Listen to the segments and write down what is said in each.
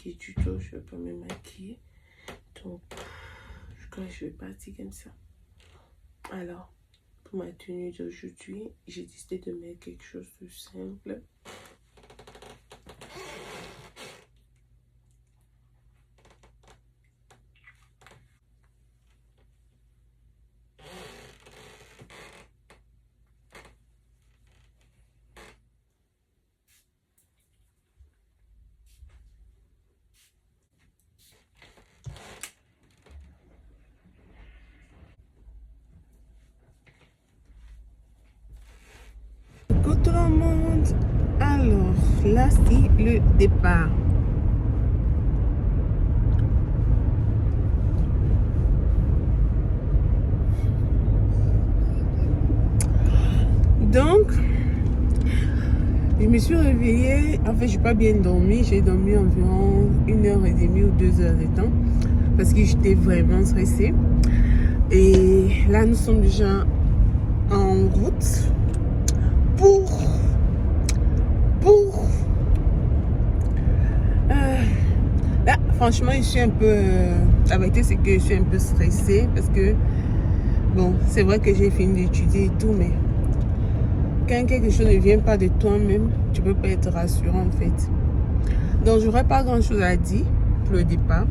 maquiller du tout, je vais pas me maquiller. Donc, je crois que je vais partir comme ça. Alors, pour ma tenue d'aujourd'hui, j'ai décidé de mettre quelque chose de simple. Coucou tout le monde. Alors, là c'est le départ. Donc, je me suis réveillée. En fait, j'ai pas bien dormi. J'ai dormi environ 1h30 ou 2h de temps parce que j'étais vraiment stressée. Et là, nous sommes déjà en route pour là, franchement, je suis un peu la vérité, c'est que je suis un peu stressée parce que bon, c'est vrai que j'ai fini d'étudier et tout, mais quand quelque chose ne vient pas de toi-même, tu peux pas être rassurant en fait. Donc, j'aurais pas grand chose à dire pour le départ,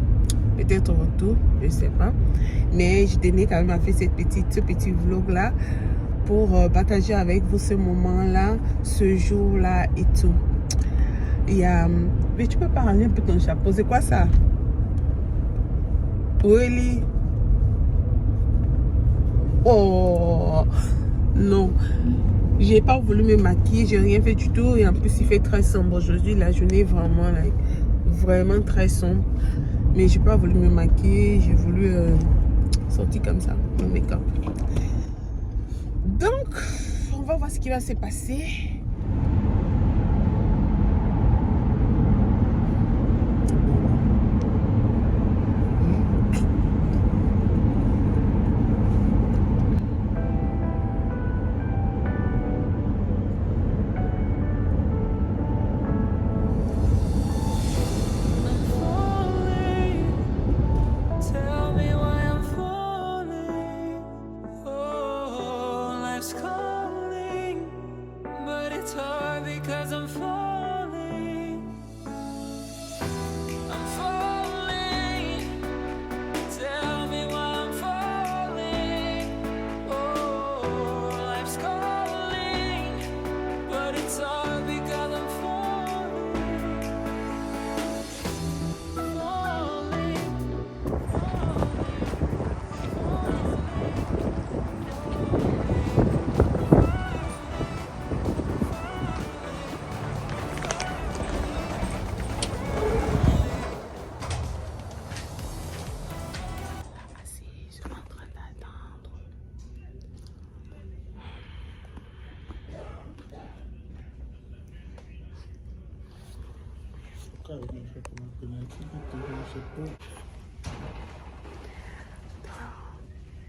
peut-être au retour, je sais pas, mais je tenais quand même à faire ce petit vlog là pour partager avec vous ce moment-là, ce jour-là et tout. Il y a... Mais tu peux parler un peu ton chapeau, c'est quoi ça? Really? Oh non, j'ai pas voulu me maquiller, j'ai rien fait du tout et en plus il fait très sombre aujourd'hui, la journée est vraiment là, vraiment très sombre. Mais j'ai pas voulu me maquiller, j'ai voulu sortir comme ça, mon make-up. Donc, on va voir ce qui va se passer.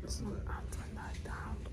Ils sont en train d'attendre.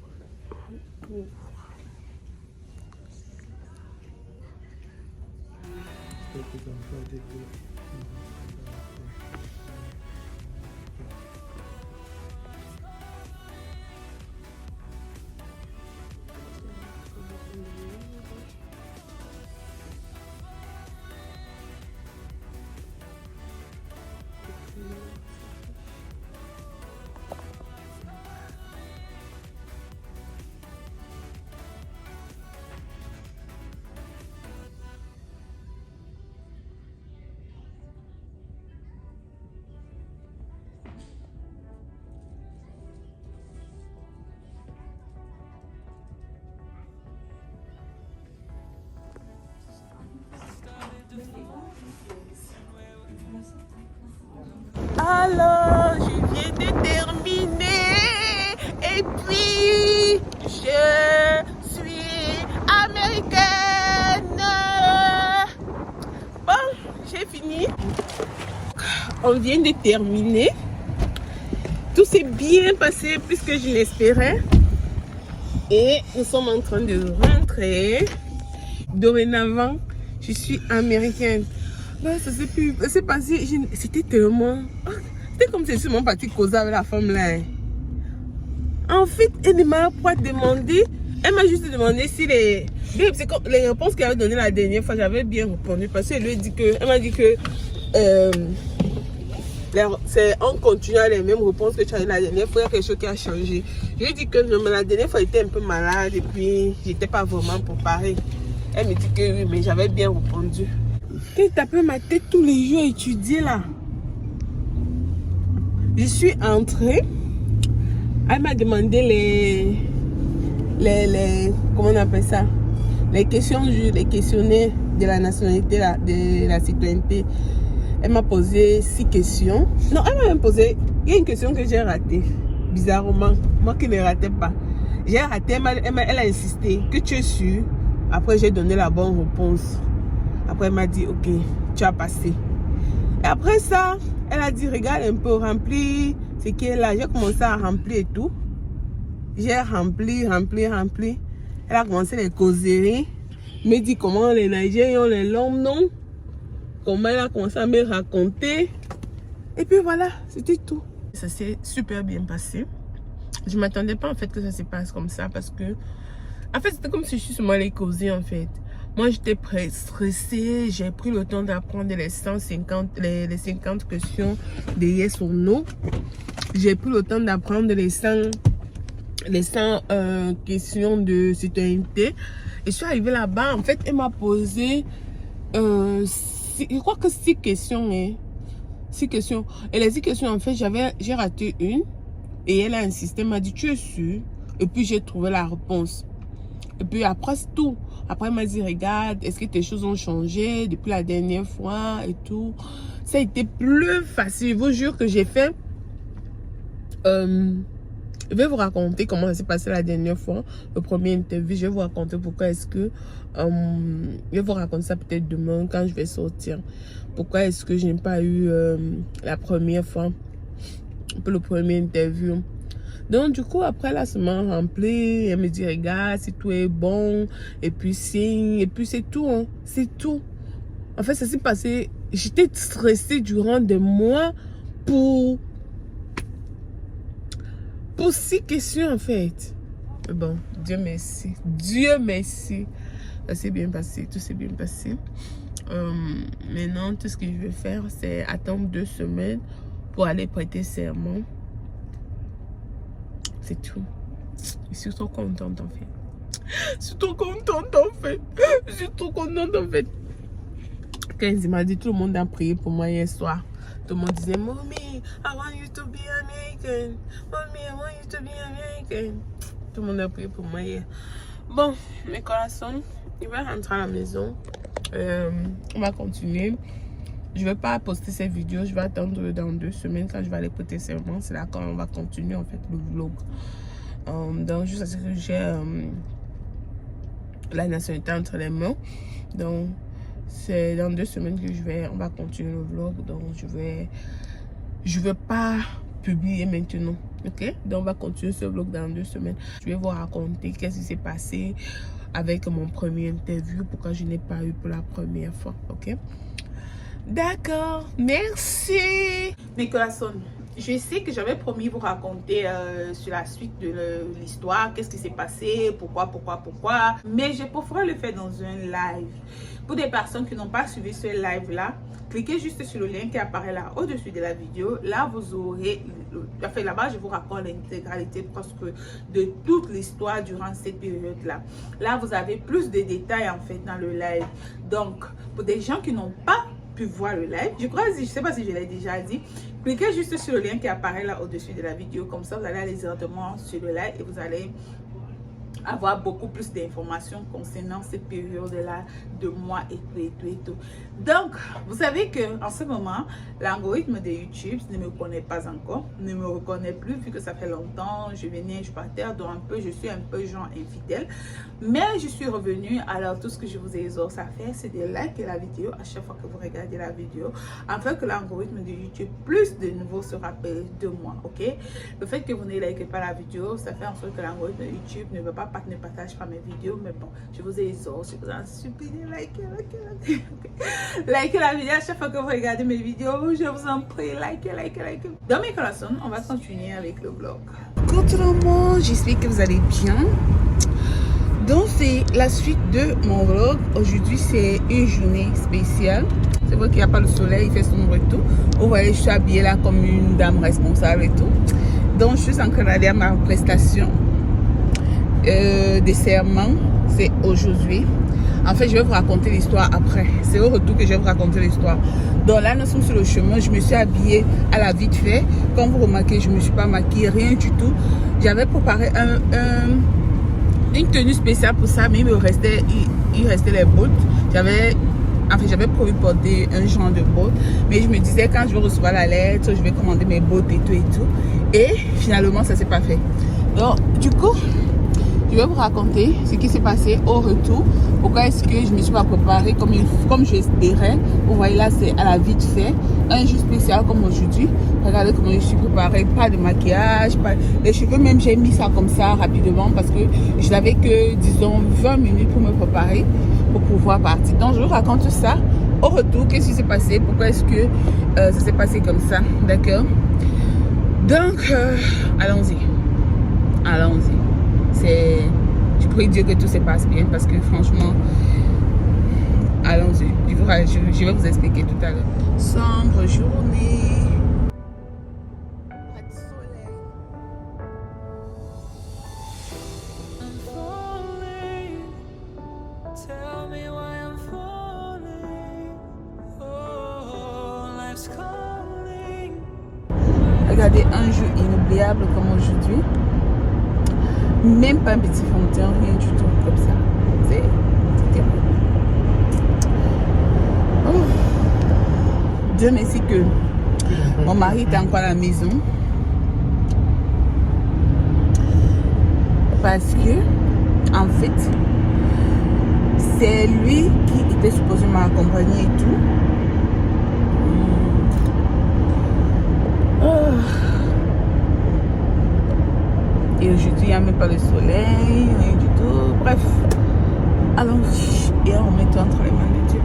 Alors, je viens de terminer et puis je suis américaine. Bon, j'ai fini. On vient de terminer. Tout s'est bien passé plus que je l'espérais. Et nous sommes en train de rentrer. Dorénavant, je suis américaine. Ben, ça s'est passé, c'était tellement... C'était comme si je suis mon parti causer avec la femme là. Hein. En fait, elle ne m'a pas demandé. Elle m'a juste demandé si les réponses qu'elle avait données la dernière fois, j'avais bien répondu. Parce qu'elle lui a dit que... Elle m'a dit que... on continue à les mêmes réponses que tu as eu la dernière fois, il y a quelque chose qui a changé. Je lui ai dit que non, mais la dernière fois, j'étais un peu malade et puis j'étais pas vraiment préparée. Elle me dit que oui, mais j'avais bien répondu. Quand il tapait ma tête tous les jours à étudier là, je suis entrée. Elle m'a demandé comment on appelle ça, les questionnaires de la nationalité, de la citoyenneté. Elle m'a posé 6 questions. Non, elle m'a même posé, il y a une question que j'ai ratée, bizarrement, moi qui ne ratais pas. J'ai raté, elle a insisté, que tu es sûr. Après j'ai donné la bonne réponse. Après elle m'a dit, ok, tu as passé. Et après ça, elle a dit, regarde un peu, remplis ce qui est là. J'ai commencé à remplir et tout. J'ai rempli. Elle a commencé les causeries. Elle me dit comment les Nigériens ont les longs noms. Comment elle a commencé à me raconter. Et puis voilà, c'était tout. Ça s'est super bien passé. Je ne m'attendais pas en fait que ça se passe comme ça. Parce que, en fait, c'était comme si je suis sur moi les causer en fait. Moi, j'étais stressée. J'ai pris le temps d'apprendre les 50 questions de yes ou no. J'ai pris le temps d'apprendre les 100 questions de citoyenneté. Et je suis arrivée là-bas. En fait, elle m'a posé, je crois que 6 questions. Hein. 6 questions. Et les 6 questions, en fait, j'ai raté une. Et elle a insisté, elle m'a dit, tu es sûre? Et puis, j'ai trouvé la réponse. Et puis après, c'est tout. Après, elle m'a dit, regarde, est-ce que tes choses ont changé depuis la dernière fois et tout. Ça a été plus facile. Je vous jure que j'ai fait... je vais vous raconter comment ça s'est passé la dernière fois. Le premier interview, je vais vous raconter pourquoi est-ce que... je vais vous raconter ça peut-être demain quand je vais sortir. Pourquoi est-ce que je n'ai pas eu la première fois. Pour le premier interview. Donc, du coup, après, la semaine remplie, elle me dit, regarde, si tout est bon, et puis signe, et puis c'est tout, hein, c'est tout. En fait, ça s'est passé, j'étais stressée durant des mois pour 6 questions, en fait. Mais bon, Dieu merci, ça s'est bien passé, tout s'est bien passé. Maintenant, tout ce que je vais faire, c'est attendre 2 semaines pour aller prêter serment. C'est tout. Je suis trop contente en fait. Je suis trop contente en fait. Quand il m'a dit, tout le monde a prié pour moi hier soir. Tout le monde disait, Mommy, I want you to be American. Mommy, I want you to be American. Tout le monde a prié pour moi hier. Bon, mes corazones, je vais rentrer à la maison. On va continuer. Je ne vais pas poster cette vidéo, je vais attendre dans 2 semaines quand je vais aller prêter serment. C'est là quand on va continuer en fait le vlog. Donc juste à ce que j'ai la nationalité entre les mains. Donc c'est dans 2 semaines que on va continuer le vlog. Donc je vais pas publier maintenant. Ok, donc on va continuer ce vlog dans 2 semaines. Je vais vous raconter qu'est-ce qui s'est passé avec mon premier interview, pourquoi je n'ai pas eu pour la première fois. Ok. D'accord, merci. Nicolas, je sais que j'avais promis vous raconter sur la suite de l'histoire, qu'est-ce qui s'est passé, pourquoi. Mais je préfère le faire dans un live. Pour des personnes qui n'ont pas suivi ce live-là, cliquez juste sur le lien qui apparaît là au-dessus de la vidéo. Là, vous aurez... Enfin, là-bas, je vous raconte l'intégralité presque de toute l'histoire durant cette période-là. Là, vous avez plus de détails en fait dans le live. Donc, pour des gens qui n'ont pas pu voir le live, je sais pas si je l'ai déjà dit, cliquez juste sur le lien qui apparaît là au-dessus de la vidéo, comme ça vous allez aller directement sur le live et vous allez avoir beaucoup plus d'informations concernant cette période-là de moi et tout. Donc, vous savez que en ce moment, l'algorithme de YouTube ne me connaît pas encore, ne me reconnaît plus vu que ça fait longtemps, je venais, je partais, donc je suis un peu genre infidèle. Mais je suis revenue, alors tout ce que je vous exhorte à faire, c'est de liker la vidéo à chaque fois que vous regardez la vidéo, afin que l'algorithme de YouTube plus de nouveau se rappelle de moi, ok? Le fait que vous ne likez pas la vidéo, ça fait en sorte que l'algorithme de YouTube ne veut pas ne partage pas mes vidéos, mais bon, je vous exhorte, je vous en supplie, likez la vidéo à chaque fois que vous regardez mes vidéos, je vous en prie, likez. Dans mes corazones, on va continuer avec le vlog. Coucou tout le monde, j'espère que vous allez bien. Donc c'est la suite de mon vlog. Aujourd'hui c'est une journée spéciale. C'est vrai qu'il n'y a pas le soleil, il fait sombre et tout. Vous voyez, je suis habillée là comme une dame responsable et tout. Donc je suis en train d'aller à ma prestation des serments. C'est aujourd'hui. En fait, je vais vous raconter l'histoire après. C'est au retour que je vais vous raconter l'histoire. Donc là, nous sommes sur le chemin. Je me suis habillée à la vite fait. Comme vous remarquez, je ne me suis pas maquillée, rien du tout. J'avais préparé une tenue spéciale pour ça, mais il restait les bottes. J'avais prévu porter un genre de bottes. Mais je me disais, quand je vais recevoir la lettre, je vais commander mes bottes et tout et tout. Et finalement, ça ne s'est pas fait. Donc, du coup, je vais vous raconter ce qui s'est passé au retour. Pourquoi est-ce que je ne me suis pas préparée comme je l'espérais. Vous voyez là, c'est à la vite fait. Un jour spécial comme aujourd'hui. Regardez comment je suis préparée. Pas de maquillage, pas... Les cheveux même, j'ai mis ça comme ça rapidement parce que je n'avais que, disons, 20 minutes pour me préparer pour pouvoir partir. Donc, je vous raconte ça au retour. Qu'est-ce qui s'est passé? Pourquoi est-ce que ça s'est passé comme ça? D'accord? Donc, allons-y. Je prie Dieu que tout se passe bien parce que franchement, allons-y. Je vais vous expliquer tout à l'heure. Sombre journée. Pas de soleil. Regardez un jour inoubliable comme aujourd'hui. Même pas un petit fond de teint, rien du tout comme ça. C'est terrible. Oh. Dieu merci que mon mari était encore à la maison. Parce que, en fait, c'est lui qui était supposé m'accompagner et tout. Oh. Et aujourd'hui, il n'y a même pas le soleil, rien du tout. Bref, allons-y et on remet tout entre les mains de Dieu.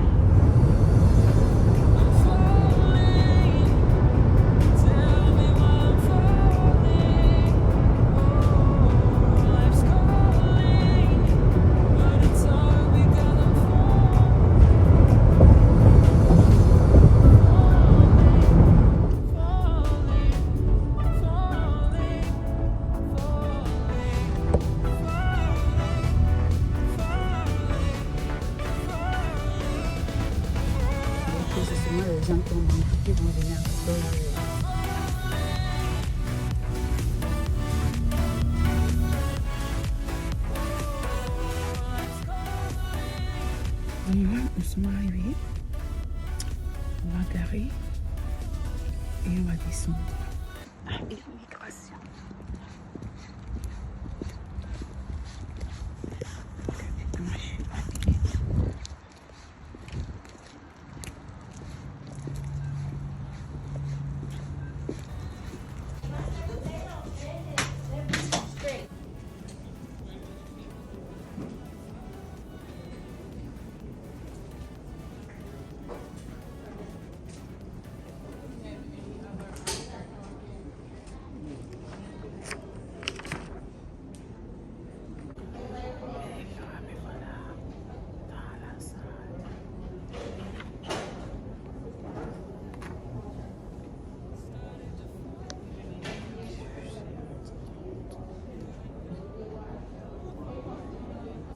Les gens qui vont venir. Nous sommes arrivés. On va garer et on va descendre. Immigration.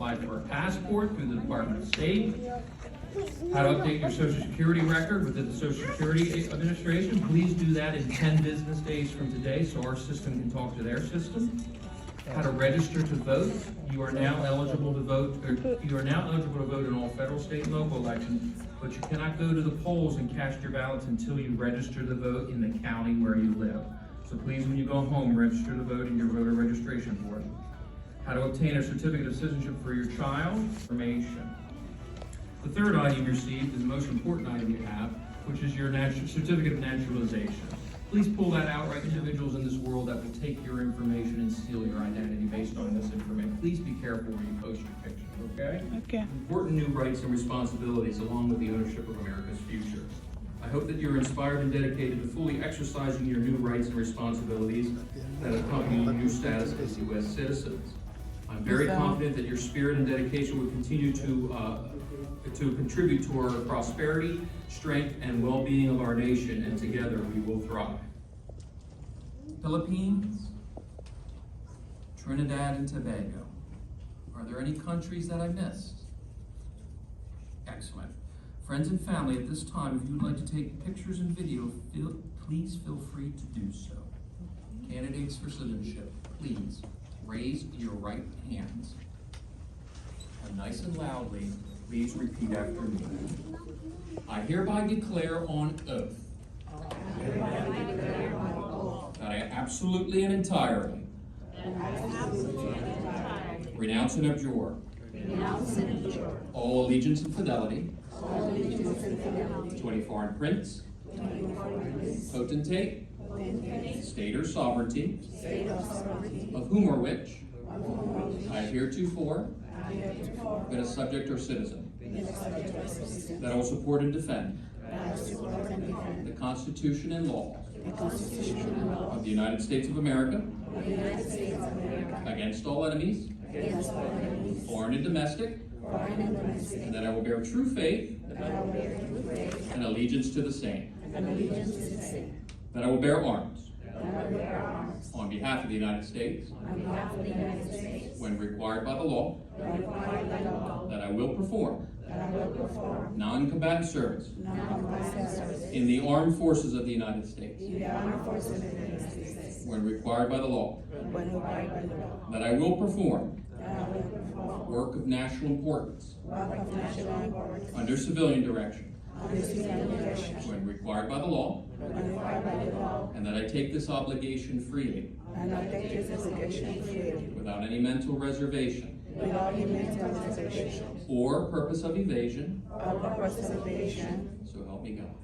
Apply for a passport through the Department of State. How to update your Social Security record within the Social Security Administration. Please do that in 10 business days from today so our system can talk to their system. How to register to vote. You are now eligible to vote, in all federal, state, and local elections, but you cannot go to the polls and cast your ballots until you register to vote in the county where you live. So please, when you go home, register to vote in your voter registration board. How to obtain a certificate of citizenship for your child, information. The third item you received is the most important item you have, which is your certificate of naturalization. Please pull that out, right? Individuals in this world that will take your information and steal your identity based on this information. Please be careful where you post your pictures, okay? Okay. Important new rights and responsibilities along with the ownership of America's future. I hope that you're inspired and dedicated to fully exercising your new rights and responsibilities that accompany your new status as U.S. citizens. I'm very confident that your spirit and dedication will continue to contribute to our prosperity, strength, and well-being of our nation, and together we will thrive. Philippines, Trinidad and Tobago. Are there any countries that I missed? Excellent. Friends and family, at this time, if you would like to take pictures and video, please feel free to do so. Candidates for citizenship, please raise your right hands. And nice and loudly, please repeat after me. I hereby declare on oath that I absolutely and entirely renounce and abjure all allegiance and fidelity to any foreign prince, potentate, state or sovereignty, of whom or which I have heretofore been a subject or citizen, that I will support and defend the Constitution and laws of the United States of America against all enemies, foreign and domestic, and that I will bear true faith and allegiance to the same, that I will bear arms on behalf of the United States when required by the law, that I will perform non-combatant service in the armed forces of the United States when required by the law, that I will perform work of national importance under civilian direction when required by the law, and that I take this obligation freely without any mental reservation or purpose of evasion, so help me God.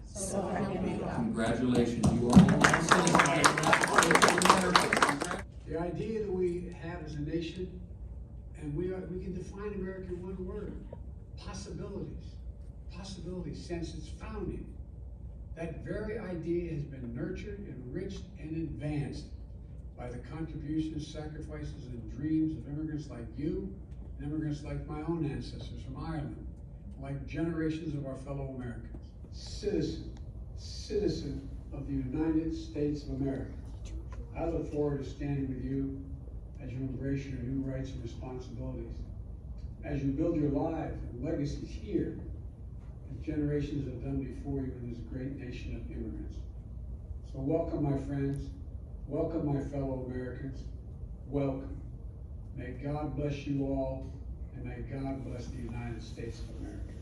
Congratulations, you are all now citizens. The idea that we have as a nation, and we can define America in one word: possibilities. Possibilities since its founding. That very idea has been nurtured, enriched, and advanced by the contributions, sacrifices, and dreams of immigrants like you, and immigrants like my own ancestors from Ireland, like generations of our fellow Americans. Citizen of the United States of America. I look forward to standing with you as you embrace your new rights and responsibilities, as you build your lives and legacies here, as generations have done before you in this great nation of immigrants. So welcome, my friends. Welcome, my fellow Americans. Welcome. May God bless you all, and may God bless the United States of America.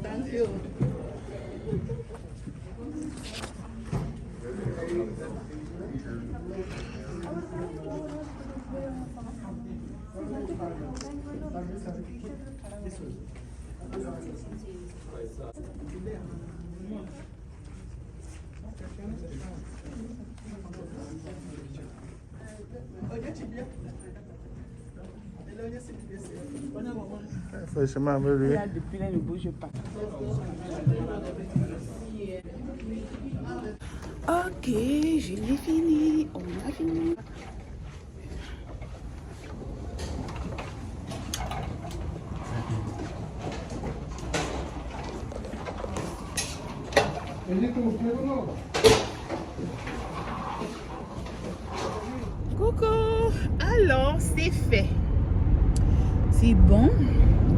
Thank you. Forcément, lui. Là, depuis là, ne bouge pas. Ok, je l'ai fini. On a fini. Coucou, alors c'est fait. C'est bon,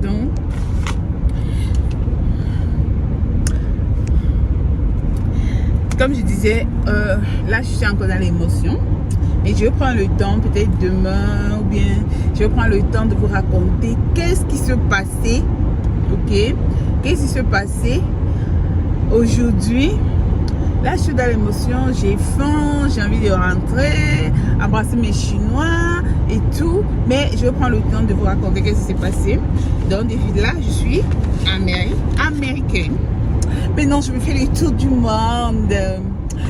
donc comme je disais, là je suis encore dans l'émotion, mais je vais prendre le temps, peut-être demain ou bien je vais prendre le temps de vous raconter qu'est-ce qui se passait, ok, qu'est-ce qui se passait aujourd'hui Là, je suis dans l'émotion, j'ai faim, j'ai envie de rentrer, embrasser mes Chinois et tout. Mais je vais prendre le temps de vous raconter ce qui s'est passé. Donc, là, je suis américaine. Maintenant, je me fais les tours du monde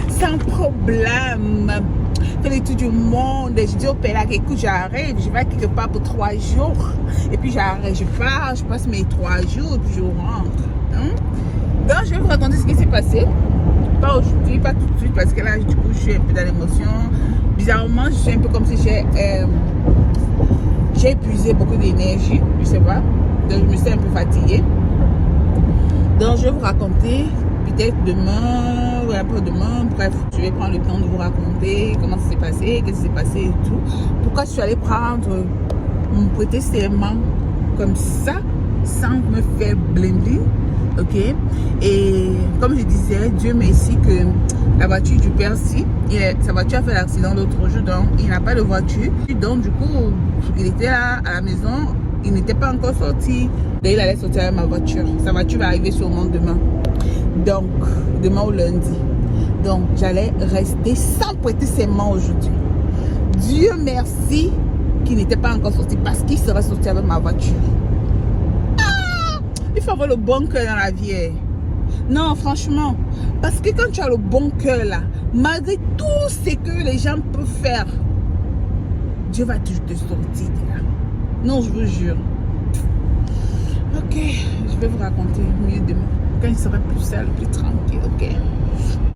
sans problème. Je fais les tours du monde. Je dis au père, écoute, j'arrive, je vais quelque part pour 3 jours. Et puis, j'arrive, je pars, je passe mes 3 jours et puis je rentre. Hein? Donc, je vais vous raconter ce qui s'est passé. Pas aujourd'hui, pas tout de suite, parce que là, du coup, je suis un peu dans l'émotion. Bizarrement, je suis un peu comme si j'ai épuisé beaucoup d'énergie, je sais pas. Donc, je me suis un peu fatiguée. Donc, je vais vous raconter, peut-être demain, ou après-demain, bref, je vais prendre le temps de vous raconter comment ça s'est passé, qu'est-ce qui s'est passé et tout. Pourquoi je suis allée prendre mon prêter serment comme ça, sans me faire bling-bling. Ok, et comme je disais, Dieu merci que la voiture du père, sa voiture a fait l'accident l'autre jour, donc il n'a pas de voiture. Donc du coup, il était là à la maison, il n'était pas encore sorti. Donc il allait sortir avec ma voiture. Sa voiture va arriver sûrement demain. Donc, demain ou lundi. Donc j'allais rester sans prêter serment aujourd'hui. Dieu merci qu'il n'était pas encore sorti parce qu'il serait sorti avec ma voiture. Il faut avoir le bon cœur dans la vie. Non, franchement. Parce que quand tu as le bon cœur là, malgré tout ce que les gens peuvent faire, Dieu va toujours te sortir de là. Non, je vous jure. Ok, je vais vous raconter mieux demain. Quand il sera plus seul, plus tranquille, ok.